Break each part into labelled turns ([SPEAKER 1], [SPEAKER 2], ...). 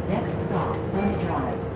[SPEAKER 1] Next stop, Point Drive.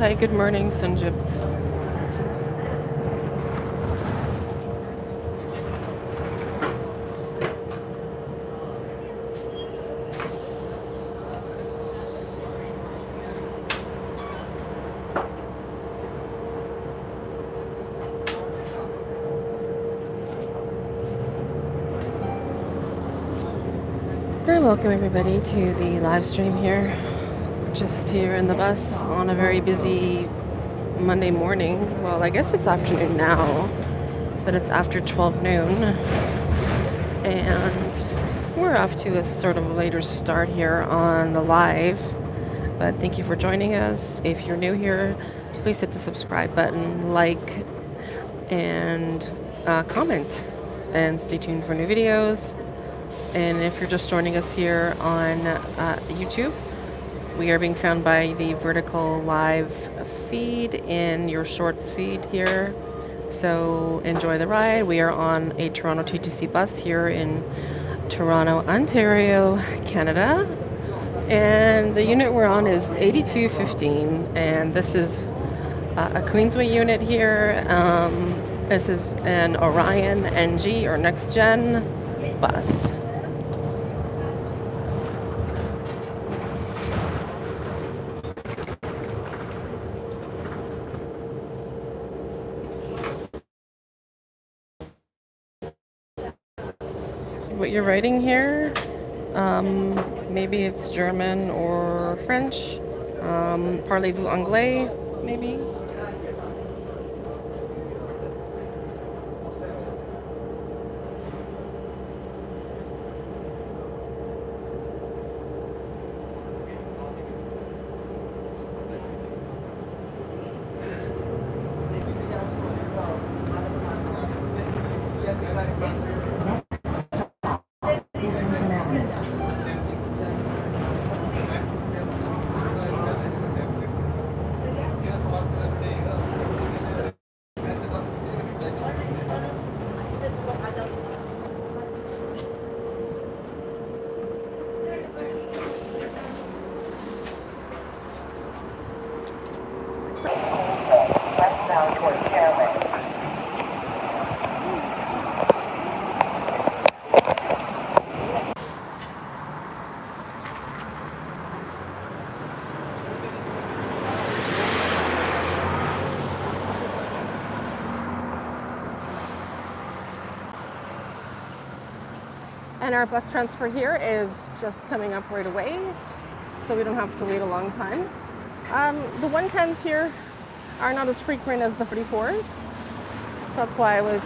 [SPEAKER 2] Hi, good morning, Sanjib. And welcome everybody to the live stream here. Just here in the bus on a very busy Monday morning. Well, I guess it's afternoon now, but it's after 12 noon. And we're off to a sort of later start here on the live. But thank you for joining us. If you're new here, please hit the subscribe button, like, and comment. And stay tuned for new videos. And if you're just joining us here on YouTube, we are being found by the vertical live feed in your shorts feed here. So enjoy the ride. We are on a Toronto TTC bus here in Toronto, Ontario, Canada. And the unit we're on is 8215. And this is a Queensway unit here. This is an Orion NG or Next Gen bus. What you're writing here, maybe it's German or French. Parlez-vous anglais, maybe?
[SPEAKER 1] Westbound towards Caroline.
[SPEAKER 2] And our bus transfer here is just coming up right away, so we don't have to wait a long time. The 110s here are not as frequent as the 34s, so that's why I was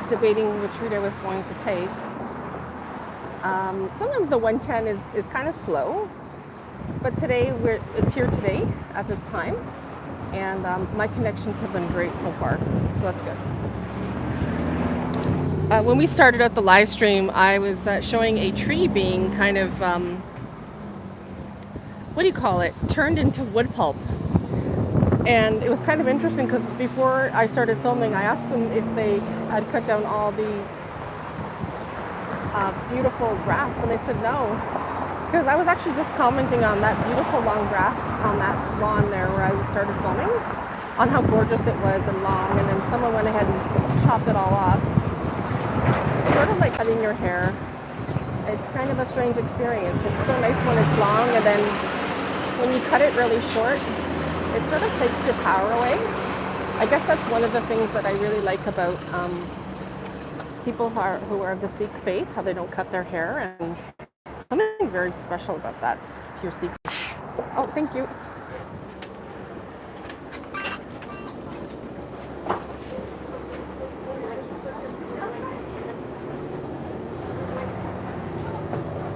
[SPEAKER 2] debating which route I was going to take. Sometimes the 110 is kind of slow, but today it's here today at this time, and my connections have been great so far, so that's good. When we started out the live stream, I was showing a tree being kind of, what do you call it, turned into wood pulp. And it was kind of interesting because before I started filming, I asked them if they had cut down all the beautiful grass, and they said no. Because I was actually just commenting on that beautiful long grass on that lawn there where I started filming, on how gorgeous it was and long, and then someone went ahead and chopped it all off. Sort of like cutting your hair. It's kind of a strange experience. It's so nice when it's long, and then when you cut it really short, it sort of takes your power away. I guess that's one of the things that I really like about people who are of the Sikh faith, how they don't cut their hair, and something very special about that if you're Sikh. Oh, thank you.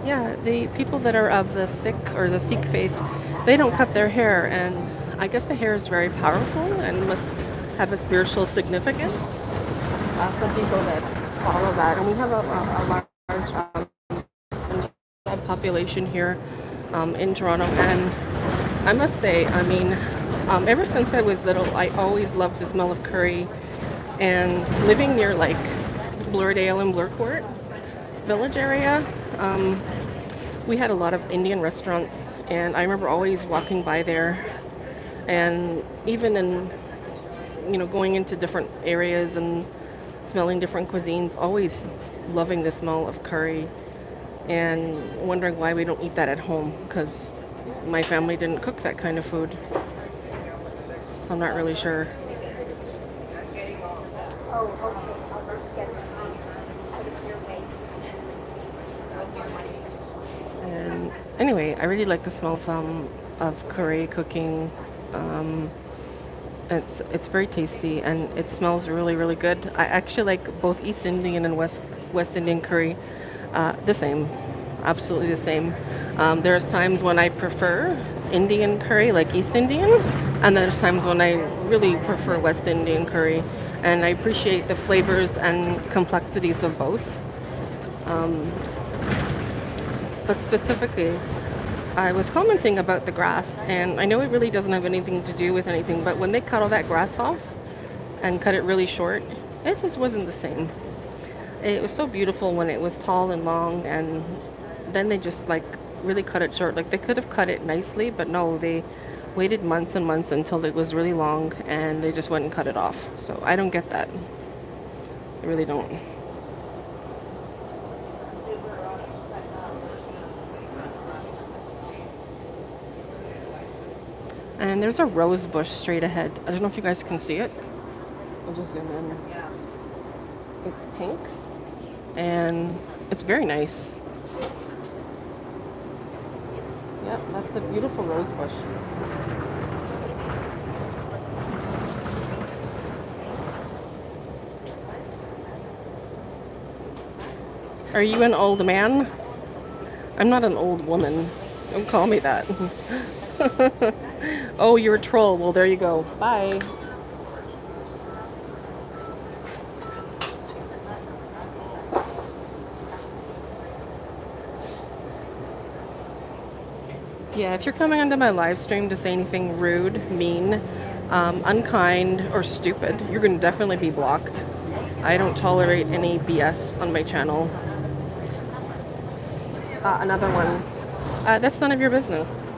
[SPEAKER 2] Yeah, the people that are of the Sikh or the Sikh faith, they don't cut their hair, and I guess the hair is very powerful and must have a spiritual significance for people that follow that. And we have a large population here in Toronto, and I must say, I mean, ever since I was little, I always loved the smell of curry, and living near like Blurdale and Blurcourt Village area, we had a lot of Indian restaurants, and I remember always walking by there And even in, going into different areas and smelling different cuisines, always loving the smell of curry and wondering why we don't eat that at home because my family didn't cook that kind of food. So I'm not really sure. And anyway, I really like the smell of curry cooking. Um, it's very tasty and it smells really really good. I actually like both East Indian and West Indian curry the same, absolutely the same. There's times when I prefer Indian curry, like East Indian, and there's times when I really prefer West Indian curry, and I appreciate the flavors and complexities of both. But specifically, I was commenting about the grass, and I know it really doesn't have anything to do with anything, but when they cut all that grass off and cut it really short, it just wasn't the same. It was so beautiful when it was tall and long, and then they just like really cut it short. Like they could have cut it nicely, but no, they waited months and months until it was really long and they just went and cut it off. So I don't get that. I really don't. And there's a rose bush straight ahead. I don't know if you guys can see it. I'll just zoom in. It's pink and it's very nice. Yep, that's a beautiful rose bush. Are you an old man? I'm not an old woman. Don't call me that. Oh, you're a troll. Well, there you go. Bye. Yeah, if you're coming onto my live stream to say anything rude, mean, unkind, or stupid, you're going to definitely be blocked. I don't tolerate any BS on my channel. Another one. That's none of your business.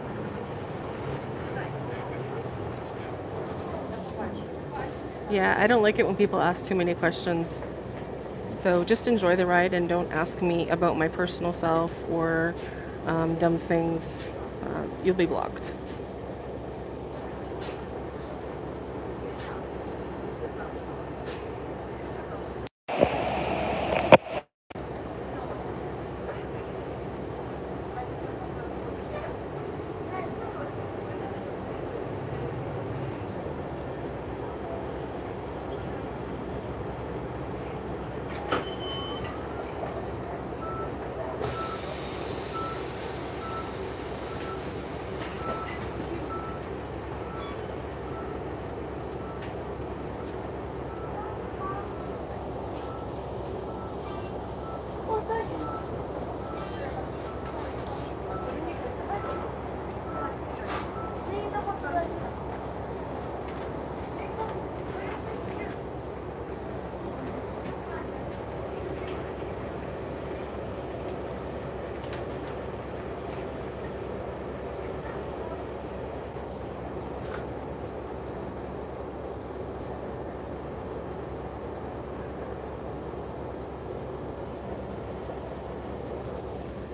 [SPEAKER 2] Yeah, I don't like it when people ask too many questions. So just enjoy the ride and don't ask me about my personal self or dumb things. You'll be blocked.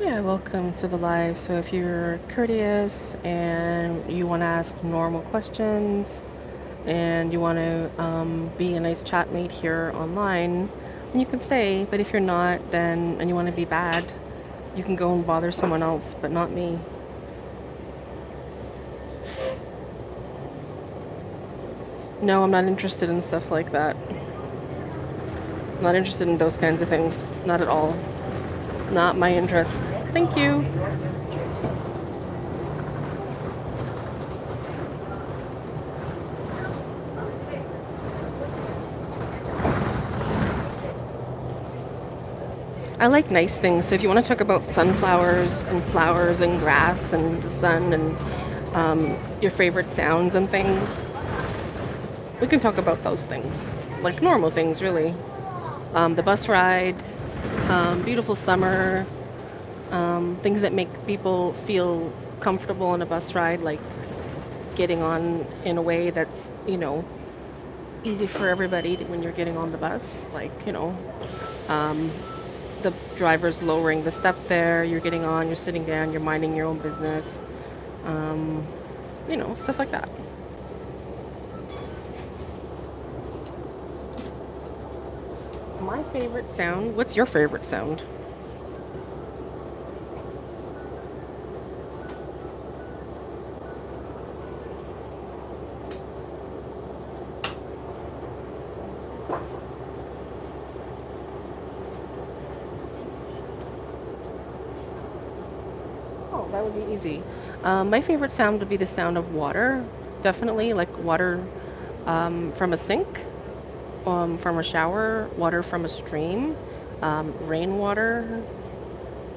[SPEAKER 2] Yeah, welcome to the live. So if you're courteous and you want to ask normal questions and you want to be a nice chat mate here online, then you can stay. But if you're not, then and you want to be bad, you can go and bother someone else, but not me. No, I'm not interested in stuff like that. Not interested in those kinds of things. Not at all. Not my interest. Thank you. I like nice things. So if you want to talk about sunflowers and flowers and grass and the sun and your favorite sounds and things, we can talk about those things. Like normal things, really. The bus ride, beautiful summer, things that make people feel comfortable on a bus ride, like getting on in a way that's, easy for everybody when you're getting on the bus. Like, the driver's lowering the step there, you're getting on, you're sitting down, you're minding your own business, stuff like that. My favorite sound, what's your favorite sound? Oh, that would be easy. My favorite sound would be the sound of water. Definitely, like water from a sink, from a shower, water from a stream, rainwater.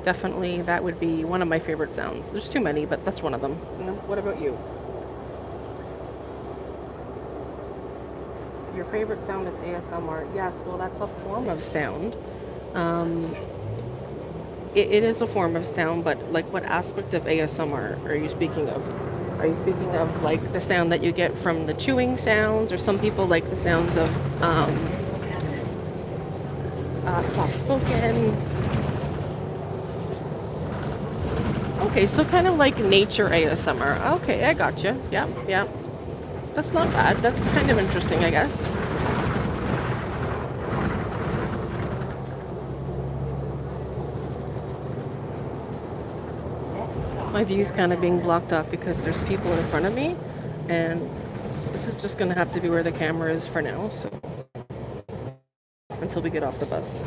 [SPEAKER 2] Definitely, that would be one of my favorite sounds. There's too many, but that's one of them. What about you? Your favorite sound is ASMR. Yes, well, that's a form of sound. Um, it is a form of sound, but like what aspect of ASMR are you speaking of? Are you speaking of like the sound that you get from the chewing sounds, or some people like the sounds of soft spoken? Okay, so kind of like nature ASMR. Okay, I got you. Yep, yep. That's not bad. That's kind of interesting, I guess. My view's kind of being blocked off because there's people in front of me, and this is just going to have to be where the camera is for now, so until we get off the bus.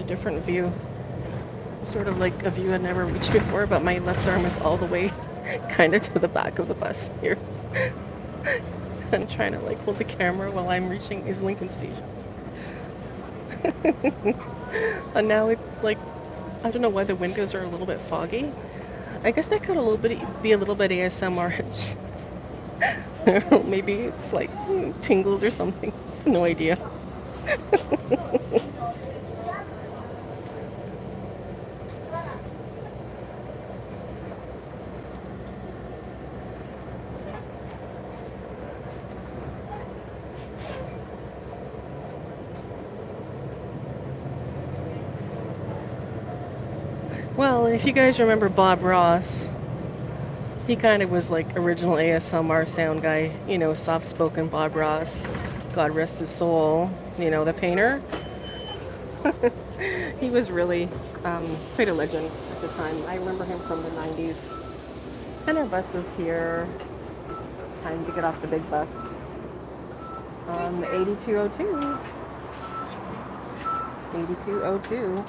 [SPEAKER 2] Different view, sort of like a view I'd never reached before, but my left arm is all the way kind of to the back of the bus here. I'm trying to like hold the camera while I'm reaching is Lincoln Station. And now it's like, I don't know why the windows are a little bit foggy. I guess that could be a little bit ASMR. Maybe it's like tingles or something. No idea. Well, if you guys remember Bob Ross, he kind of was like original ASMR sound guy, soft-spoken Bob Ross, God rest his soul, the painter. He was really quite a legend at the time. I remember him from the 90s. And our bus is here. Time to get off the big bus. 8202. 8202.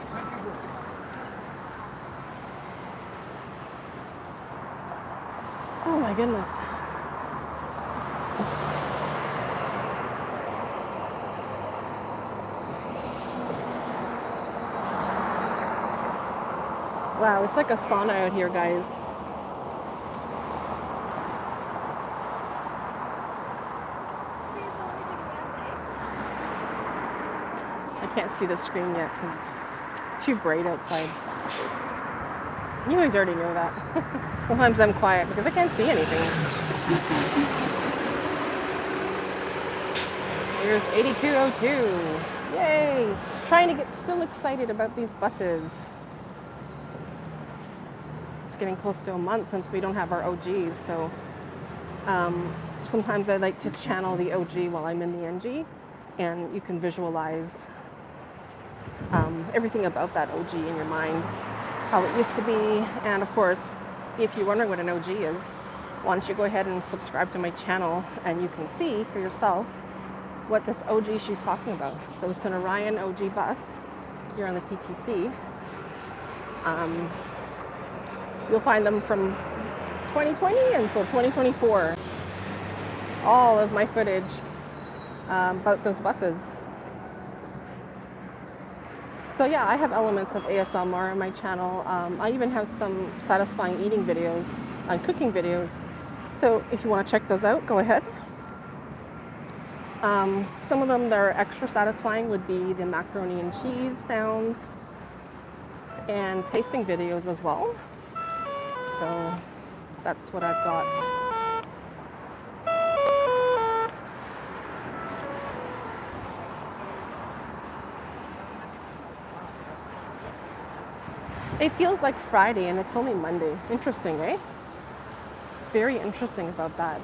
[SPEAKER 2] Oh my goodness. Wow, it's like a sauna out here, guys. I can't see the screen yet because it's too bright outside. You guys already know that. Sometimes I'm quiet because I can't see anything. Here's 8202. Yay! Trying to get still excited about these buses. It's getting close to a month since we don't have our OGs, so sometimes I like to channel the OG while I'm in the NG, and you can visualize everything about that OG in your mind. how it used to be. And of course, if you're wondering what an OG is, why don't you go ahead and subscribe to my channel and you can see for yourself what this OG she's talking about. So it's an Orion OG bus here on the TTC. You'll find them from 2020 until 2024. All of my footage about those buses. So yeah, I have elements of ASMR on my channel. I even have some satisfying eating videos and cooking videos. So if you want to check those out, go ahead. Some of them that are extra satisfying would be the macaroni and cheese sounds and tasting videos as well. So that's what I've got. It feels like Friday and it's only Monday. Interesting, eh? Very interesting about that.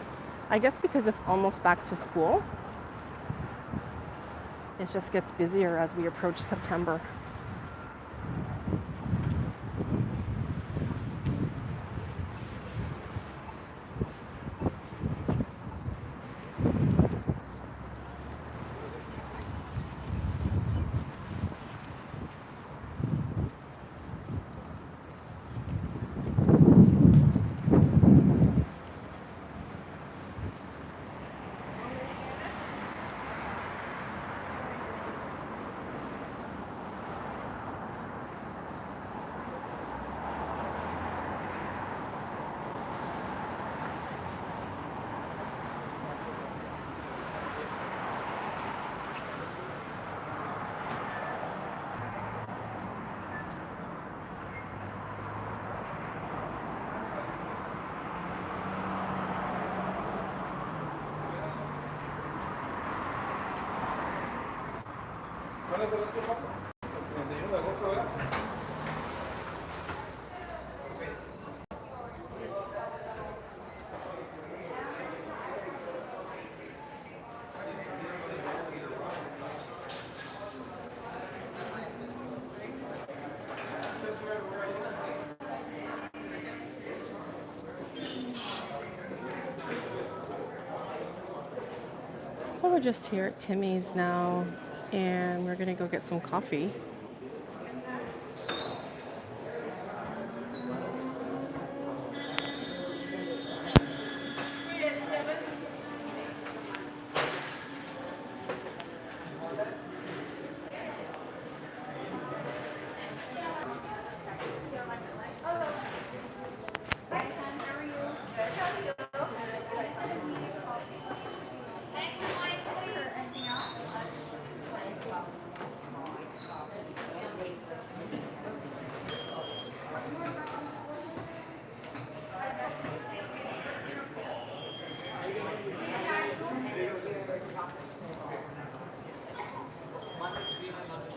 [SPEAKER 2] I guess because it's almost back to school. It just gets busier as we approach September. So we're just here at Timmy's now, and we're gonna go get some coffee.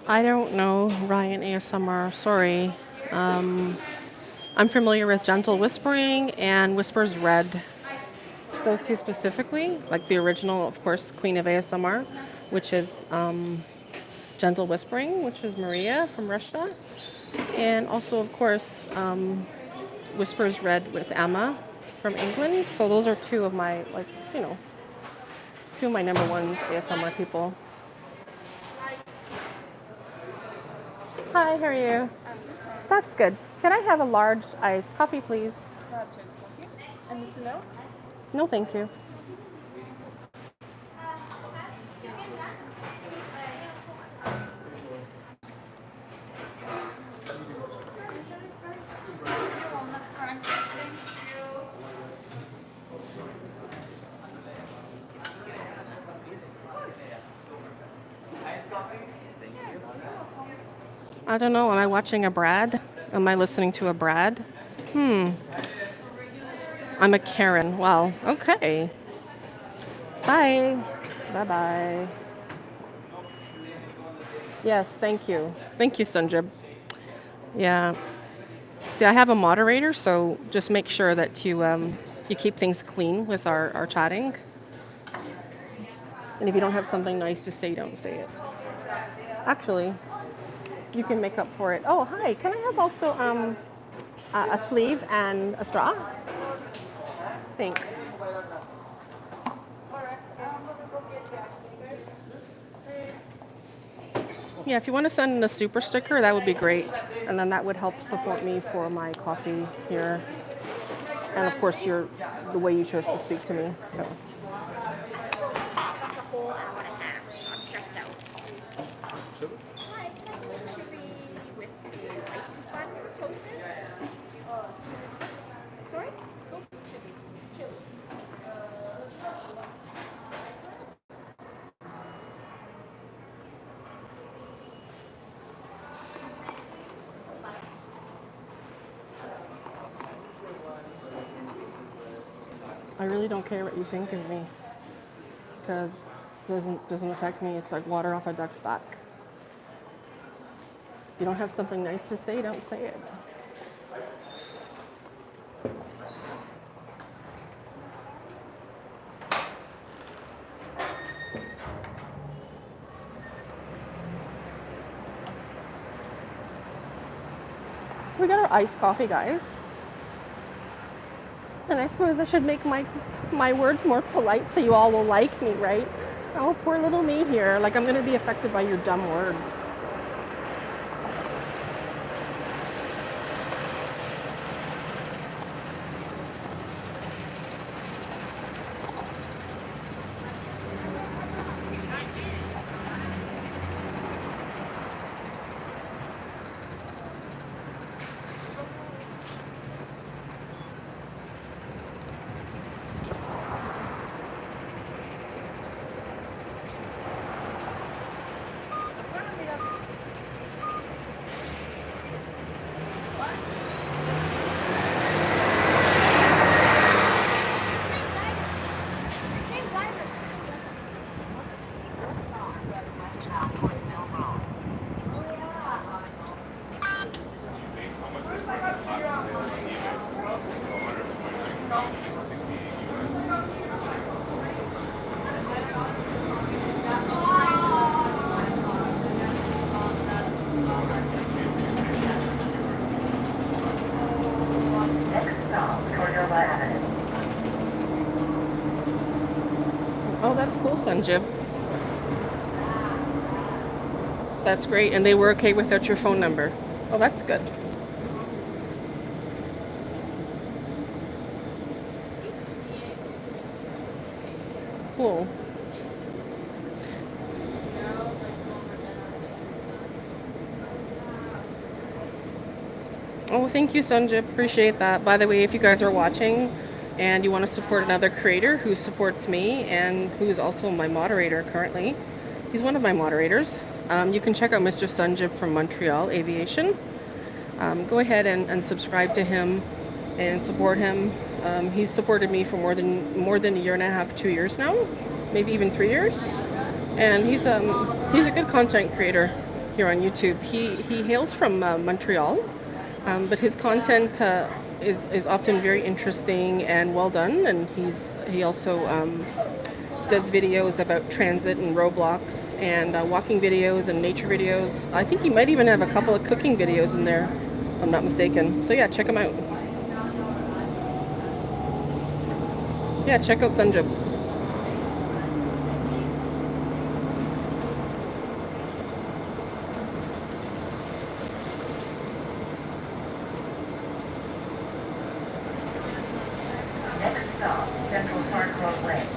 [SPEAKER 2] I don't know Ryan ASMR, sorry. I'm familiar with Gentle Whispering and Whispers Red. Those two specifically, like the original, of course, Queen of ASMR, which is Gentle Whispering, which is Maria from Russia. And also, of course, Whispers Red with Emma from England. So those are two of my, like, you know, two of my number ones ASMR people. Hi, how are you? That's good. Can I have a large iced coffee, please?
[SPEAKER 3] Anything else?
[SPEAKER 2] No, thank you. I don't know. Am I watching a Brad? Am I listening to a Brad? I'm a Karen. Well, okay. Bye. Bye-bye. Yes, thank you. Thank you, Sanjib. Yeah. See, I have a moderator, so just make sure that you keep things clean with our chatting. And if you don't have something nice to say, don't say it. Actually, You can make up for it. Oh, hi. Can I have also a sleeve and a straw? Thanks. Yeah, if you want to send in a super sticker, that would be great. And then that would help support me for my coffee here. And of course, the way you chose to speak to me. So.
[SPEAKER 3] That's a whole hour and a half, so I'm stressed out. Hi, can I get chili with the rice bun toasted? Sorry? Chili.
[SPEAKER 2] I really don't care what you think of me, because it doesn't affect me. It's like water off a duck's back. If you don't have something nice to say, don't say it. So we got our iced coffee, guys. And I suppose I should make my words more polite so you all will like me, right? Oh, poor little me here. Like I'm going to be affected by your dumb words.
[SPEAKER 1] Next stop, Cordova Avenue.
[SPEAKER 2] Oh, that's cool, Sanjib. That's great. And they were okay without your phone number. Oh, that's good. Cool. Oh, thank you, Sanjib. Appreciate that. By the way, if you guys are watching and you want to support another creator who supports me and who is also my moderator currently, he's one of my moderators. You can check out Mr. Sanjib from Montreal Aviation. Go ahead and subscribe to him and support him. He's supported me for more than a year and a half, 2 years now, maybe even 3 years. And he's a good content creator here on YouTube. He hails from Montreal. But his content is often very interesting and well done, and he also does videos about transit and roadblocks and walking videos and nature videos. I think he might even have a couple of cooking videos in there, if I'm not mistaken. So yeah, check him out. Yeah, check out Sanjib.
[SPEAKER 1] Next stop, Central Park Roadway.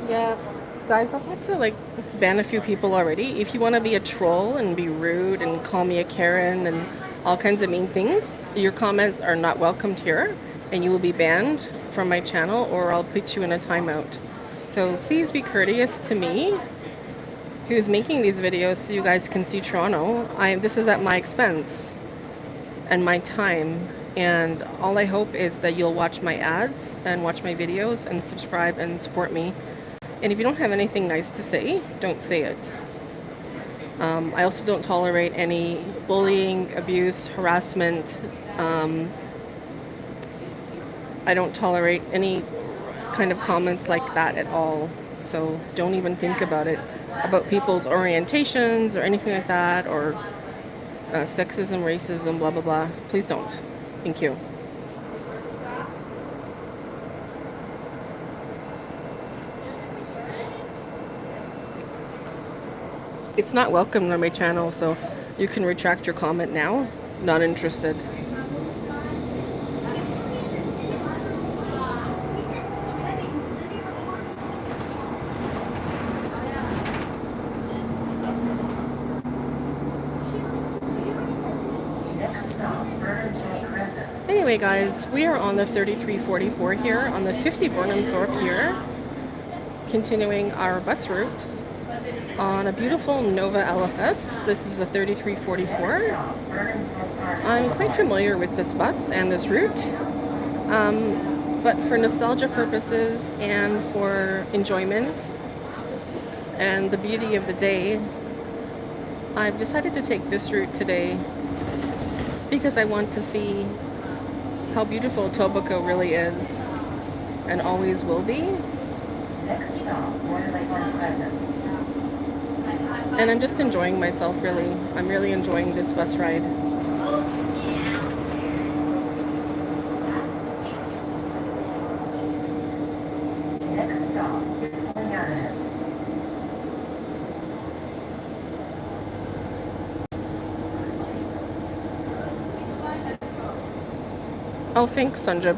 [SPEAKER 2] Yeah, guys, I've had to like ban a few people already. If you want to be a troll and be rude and call me a Karen and all kinds of mean things, your comments are not welcomed here and you will be banned from my channel or I'll put you in a timeout. So please be courteous to me who's making these videos so you guys can see Toronto. This is at my expense and my time. And all I hope is that you'll watch my ads and watch my videos and subscribe and support me. And if you don't have anything nice to say, don't say it. I also don't tolerate any bullying, abuse, harassment. I don't tolerate any kind of comments like that at all. So don't even think about it, about people's orientations or anything like that, or sexism, racism, blah, blah, blah. Please don't. Thank you. It's not welcomed on my channel, so you can retract your comment now. Not interested.
[SPEAKER 1] Next stop, Patrece.
[SPEAKER 2] Anyway, guys, we are on the 3344 here on the 50 Burnhamthorpe here, continuing our bus route on a beautiful Nova LFS. This is a 3344. I'm quite familiar with this bus and this route, but for nostalgia purposes and for enjoyment and the beauty of the day, I've decided to take this route today because I want to see how beautiful Etobicoke really is and always will be.
[SPEAKER 1] Next stop, Waterlake Crescent.
[SPEAKER 2] And I'm just enjoying myself, really. I'm really enjoying this bus ride.
[SPEAKER 1] Next stop, Pulling Avenue.
[SPEAKER 2] Oh, thanks, Sanjib.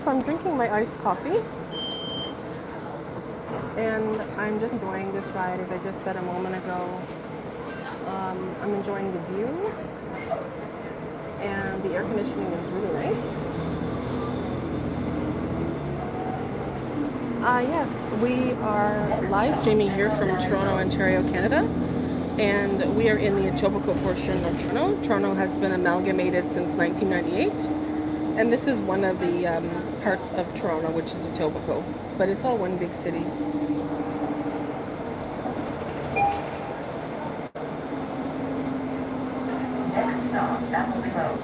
[SPEAKER 2] So I'm drinking my iced coffee. And I'm just enjoying this ride, as I just said a moment ago. I'm enjoying the view. And the air conditioning is really nice. Yes, we are live streaming here from Toronto, Ontario, Canada. And we are in the Etobicoke portion of Toronto. Toronto has been amalgamated since 1998. And this is one of the parts of Toronto, which is Etobicoke. But it's all one big city.
[SPEAKER 1] Next stop, Appleby Road.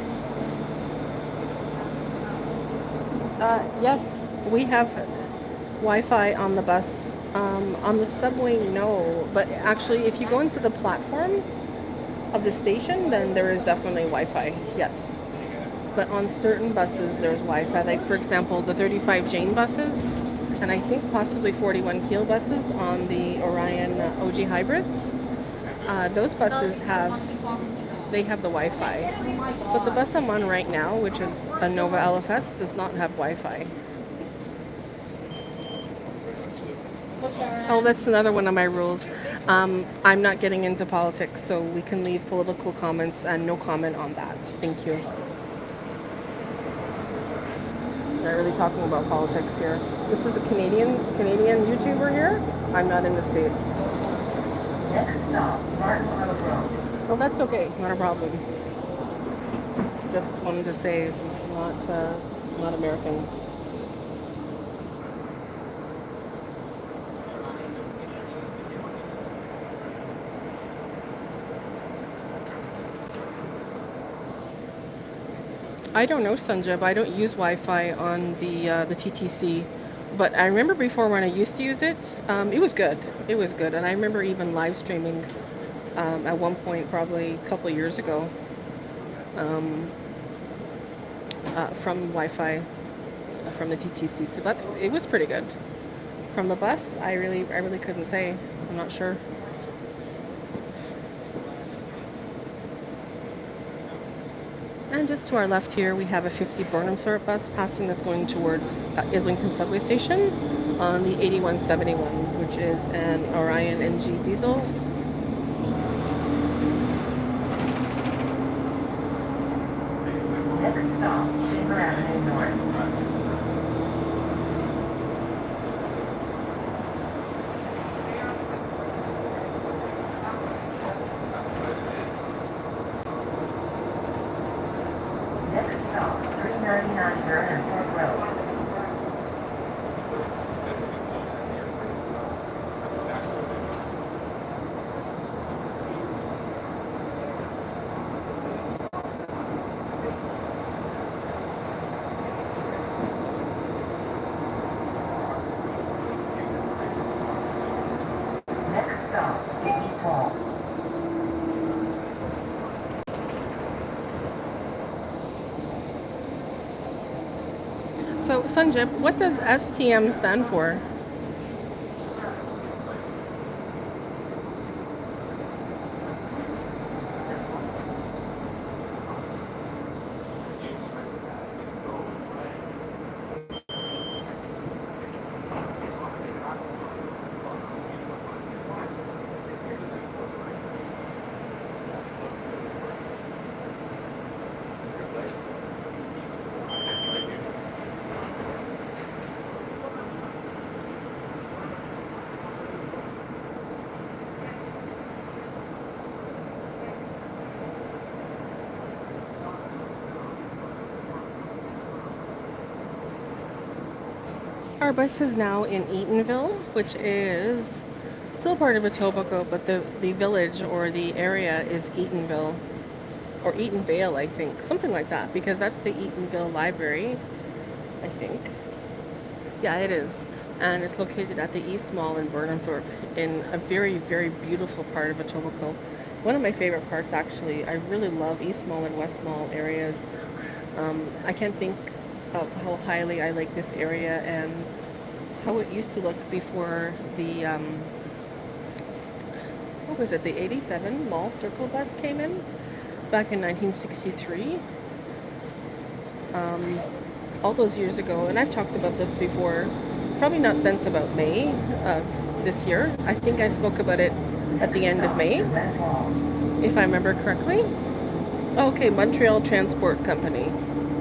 [SPEAKER 2] Yes, we have Wi-Fi on the bus. On the subway, no. But actually, if you go into the platform of the station, then there is definitely Wi-Fi. Yes. But on certain buses, there's Wi-Fi. Like, for example, the 35 Jane buses, and I think possibly 41 Keel buses on the Orion OG hybrids. Those buses have the Wi-Fi. But the bus I'm on right now, which is a Nova LFS, does not have Wi-Fi. Oh, that's another one of my rules. I'm not getting into politics, so we can leave political comments and no comment on that. Thank you. Not really talking about politics here. This is a Canadian YouTuber here. I'm not in the States.
[SPEAKER 1] Next stop, Martin Grove Road.
[SPEAKER 2] Oh, that's okay. Not a problem. Just wanted to say this is not American. I don't know, Sanjib. I don't use Wi-Fi on the TTC, but I remember before when I used to use it, it was good. It was good, and I remember even live streaming at one point, probably a couple of years ago, from Wi-Fi from the TTC. So that it was pretty good. From the bus, I really couldn't say. I'm not sure. And just to our left here, we have a 50 Burnhamthorpe bus passing that's going towards Islington subway station on the 8171, which is an Orion NG diesel.
[SPEAKER 1] Next stop, Chamber Avenue North. Next stop, 399 Burnham Road. Next stop, East Hall.
[SPEAKER 2] So, Sanjip, what does STM stand for? Our bus is now in Eatonville, which is still part of Etobicoke, but the village or the area is Eatonville. Or Eatonvale, I think. Something like that, because that's the Eatonville Library, I think. Yeah, it is. And it's located at the East Mall in Burnhamthorpe in a very, very beautiful part of Etobicoke. One of my favorite parts, actually. I really love East Mall and West Mall areas. I can't think of how highly I like this area and how it used to look before the, what was it, the 87 Mall Circle bus came in back in 1963. All those years ago, and I've talked about this before, probably not since about May of this year. I think I spoke about it at the end of May,
[SPEAKER 1] West Hall.
[SPEAKER 2] if I remember correctly. Okay, Montreal Transport Company.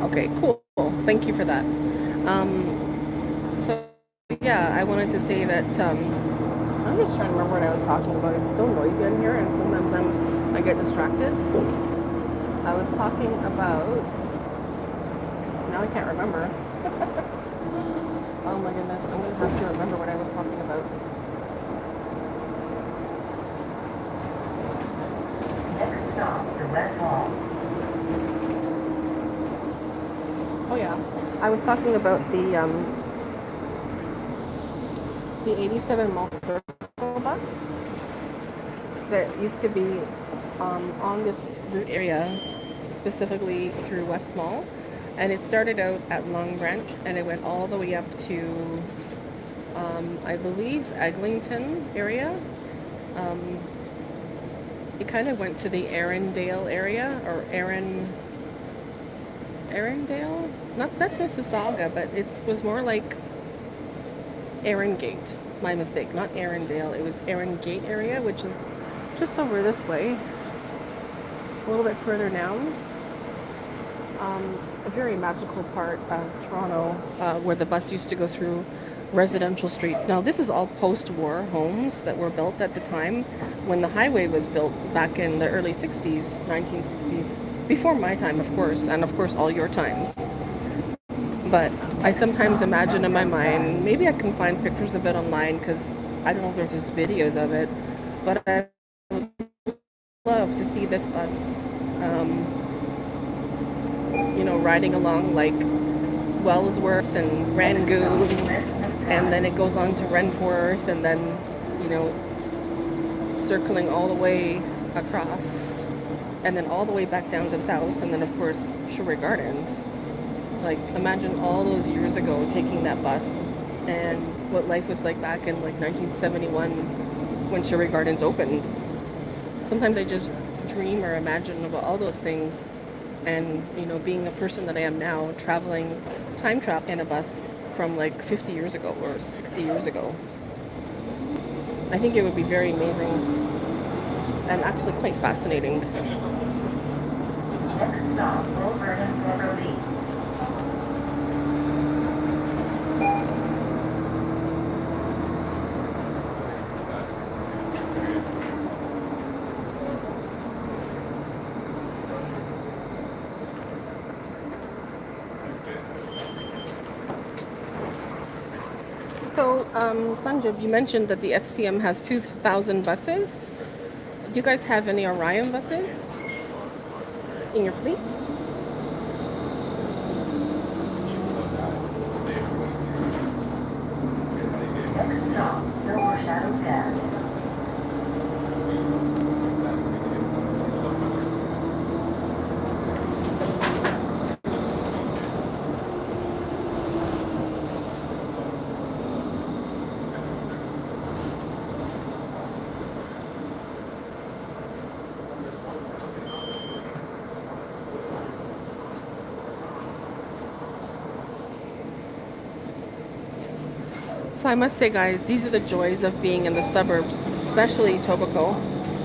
[SPEAKER 2] Okay, cool. Thank you for that. So, yeah, I wanted to say that I'm just trying to remember what I was talking about. It's so noisy in here, and sometimes I get distracted. I was talking about. Now I can't remember. Oh my goodness, I'm gonna have to remember what I was talking about.
[SPEAKER 1] Next stop, the West Hall.
[SPEAKER 2] Oh yeah, I was talking about the 87 Mall Circle bus that used to be on this route area, specifically through West Mall, and it started out at Long Branch and it went all the way up to I believe Eglinton area. It kind of went to the Arundel area, or Arundel? Not, that's Mississauga, but it was more like Arungate. My mistake, not Arundel. It was Arungate area, which is just over this way, a little bit further down. A very magical part of Toronto, where the bus used to go through residential streets. Now, this is all post-war homes that were built at the time when the highway was built back in the early 60s, 1960s. Before my time, of course, and of course all your times. But I sometimes imagine in my mind, maybe I can find pictures of it online, because I don't know if there's videos of it, but I would love to see this bus, riding along like Wellsworth and Rangoon, and then it goes on to Renforth, and then, circling all the way across, and then all the way back down to the south, and then of course Sherwood Gardens. Like, imagine all those years ago taking that bus and what life was like back in like 1971 when Sherwood Gardens opened. Sometimes I just dream or imagine about all those things And, you know, being a person that I am now, traveling, time travel in a bus from like 50 years ago or 60 years ago, I think it would be very amazing and actually quite fascinating.
[SPEAKER 1] Next stop, Rudeness East.
[SPEAKER 2] So, Sanjib, you mentioned that the SCM has 2,000 buses. Do you guys have any Orion buses in your fleet?
[SPEAKER 1] Next stop, Silver Shadow Pass.
[SPEAKER 2] So I must say, guys, these are the joys of being in the suburbs, especially Etobicoke.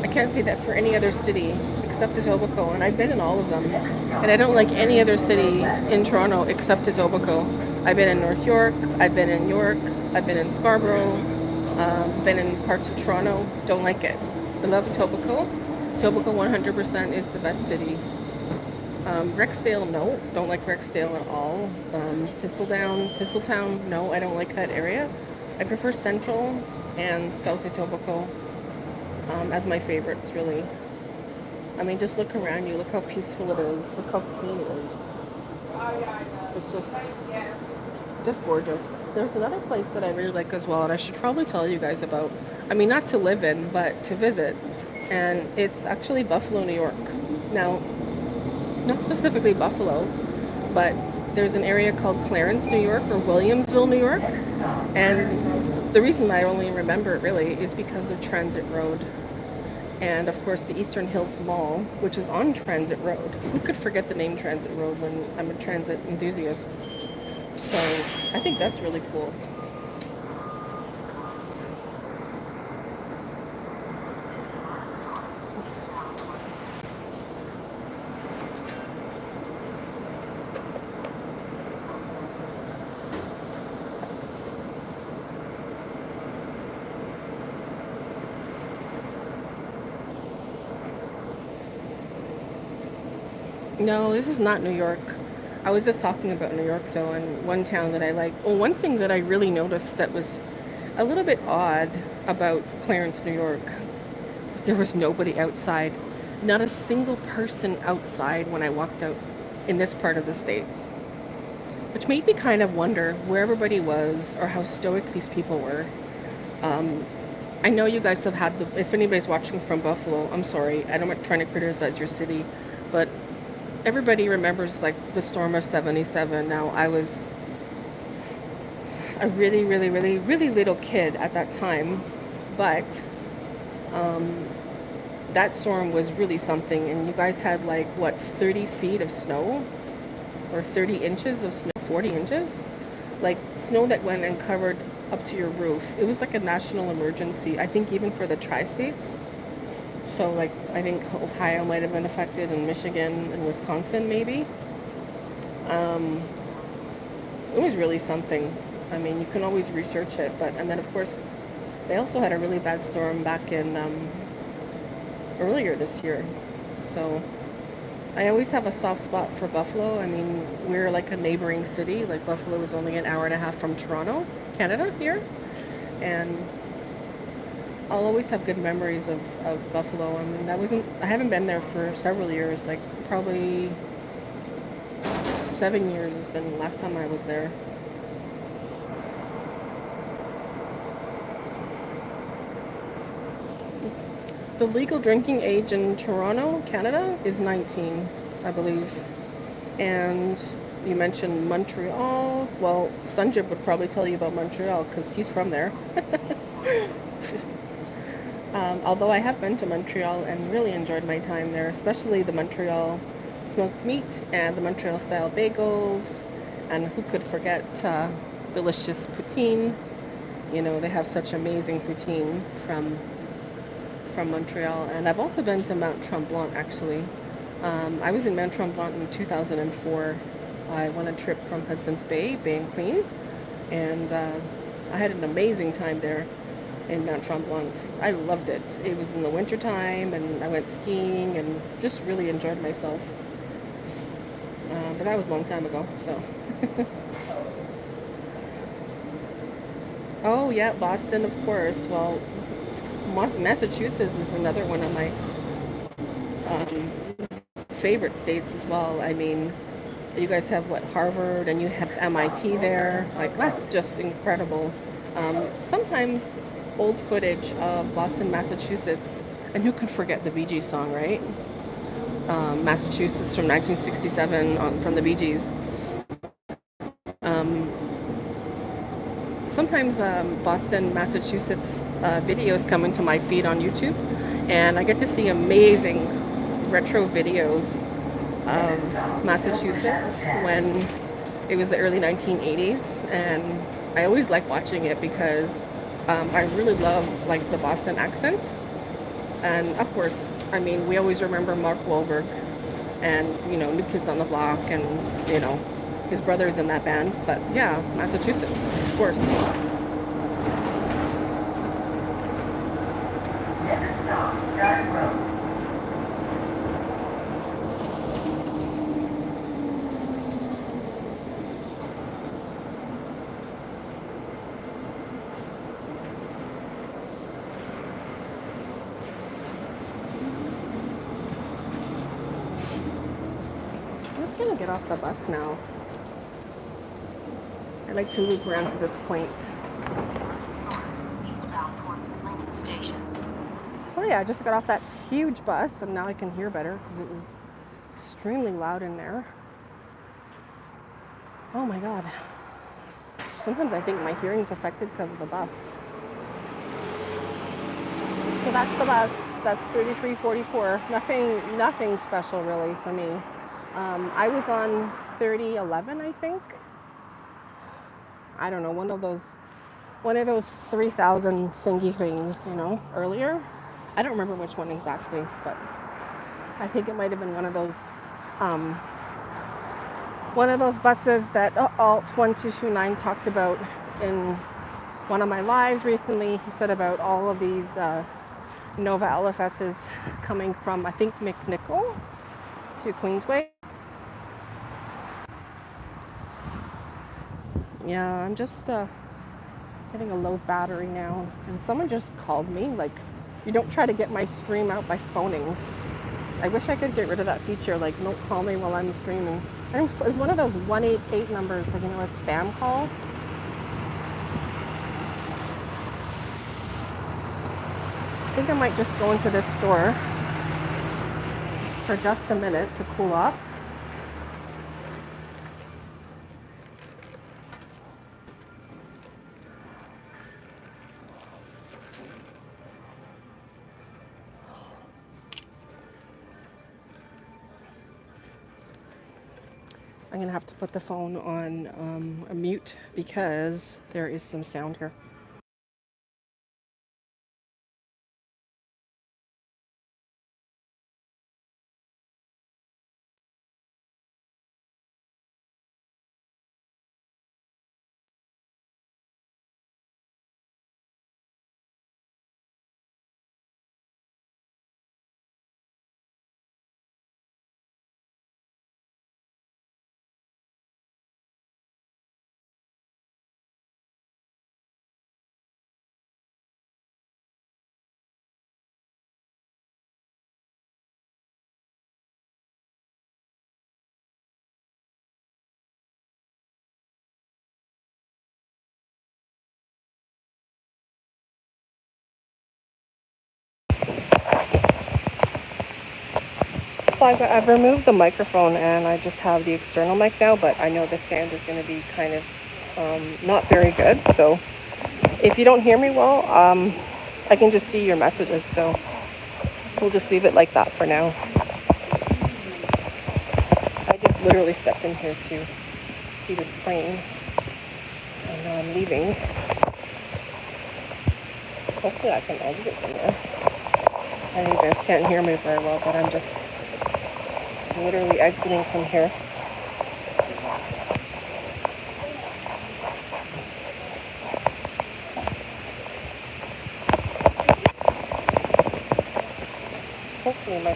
[SPEAKER 2] I can't say that for any other city except Etobicoke, and I've been in all of them. And I don't like any other city in Toronto except Etobicoke. I've been in North York, I've been in York, I've been in Scarborough, been in parts of Toronto. Don't like it. I love Etobicoke. Etobicoke 100% is the best city. Rexdale, no, don't like Rexdale at all. Thistletown, no, I don't like that area. I prefer Central and South Etobicoke as my favorites, really. I mean, just look around you, look how peaceful it is, look how clean it is. It's just gorgeous. There's another place that I really like as well, and I should probably tell you guys about. I mean, not to live in, but to visit. And it's actually Buffalo, New York. Now, not specifically Buffalo, but there's an area called Clarence, New York, or Williamsville, New York. And the reason I only remember it really is because of Transit Road. And of course, the Eastern Hills Mall, which is on Transit Road. Who could forget the name Transit Road when I'm a transit enthusiast? So I think that's really cool. No, this is not New York. I was just talking about New York though, and one town that I like. Well, one thing that I really noticed that was a little bit odd about Clarence, New York, is there was nobody outside. Not a single person outside when I walked out in this part of the States. Which made me kind of wonder where everybody was or how stoic these people were. I know you guys have had if anybody's watching from Buffalo, I'm sorry, I'm not trying to criticize your city, but everybody remembers like the storm of 77. Now, I was a really, really, really, really little kid at that time, but that storm was really something. And you guys had like, what, 30 feet of snow? Or 30 inches of snow, 40 inches? Like snow that went and covered up to your roof. It was like a national emergency, I think even for the tri-states. So like, I think Ohio might have been affected, and Michigan and Wisconsin maybe. It was really something. I mean, you can always research it, and then of course, they also had a really bad storm back in earlier this year. So I always have a soft spot for Buffalo. I mean, we're like a neighboring city. Like Buffalo is only an hour and a half from Toronto, Canada here. And I'll always have good memories of Buffalo. I mean, I haven't been there for several years, like probably 7 years has been the last time I was there. The legal drinking age in Toronto, Canada is 19, I believe. And you mentioned Montreal. Well, Sanjib would probably tell you about Montreal because he's from there. Although I have been to Montreal and really enjoyed my time there, especially the Montreal smoked meat and the Montreal style bagels. And who could forget delicious poutine? You know, they have such amazing poutine from Montreal. And I've also been to Mount Tremblant actually. I was in Mount Tremblant in 2004. I went a trip from Hudson's Bay and Queen, and I had an amazing time there in Mount Tremblant. I loved it. It was in the wintertime, and I went skiing and just really enjoyed myself. But that was a long time ago, so. Oh, yeah, Boston, of course. Well, Massachusetts is another one of my favorite states as well. I mean, you guys have what, Harvard, and you have MIT there. Like, that's just incredible. Sometimes old footage of Boston, Massachusetts, and who can forget the Bee Gees song, right? Massachusetts from 1967 from the Bee Gees. Sometimes Boston, Massachusetts videos come into my feed on YouTube, and I get to see amazing retro videos of Massachusetts when it was the early 1980s, and I always like watching it because I really love like the Boston accent. And of course, I mean, we always remember Mark Wahlberg and, you know, New Kids on the Block, and, you know, his brother's in that band. But yeah, Massachusetts, of course.
[SPEAKER 1] Next stop, Garden Road.
[SPEAKER 2] I'm just gonna get off the bus now. I like to loop around to this point. So yeah, I just got off that huge bus, and now I can hear better because it was extremely loud in there. Oh my god. Sometimes I think my hearing's affected because of the bus. So that's the bus. That's 3344. Nothing special really for me. I was on 3011, I think. I don't know, one of those 3,000 thingy things, you know, earlier. I don't remember which one exactly, but I think it might have been one of those buses that Alt 1229 talked about in one of my lives recently. He said about all of these Nova LFSs coming from, I think, McNichol to Queensway. Yeah, I'm just getting a low battery now. And someone just called me, like, you don't try to get my stream out by phoning. I wish I could get rid of that feature, like, don't call me while I'm streaming. And it's one of those 188 numbers, like, you know, a spam call. I think I might just go into this store for just a minute to cool off. I'm gonna have to put the phone on a mute because there is some sound here. So I've removed the microphone and I just have the external mic now, but I know the sound is going to be kind of not very good. So if you don't hear me well, I can just see your messages. So we'll just leave it like that for now. literally stepped in here to see the spring, and now I'm leaving. Hopefully I can exit from there. I know you guys can't hear me very well, but I'm just literally exiting from here. Hopefully my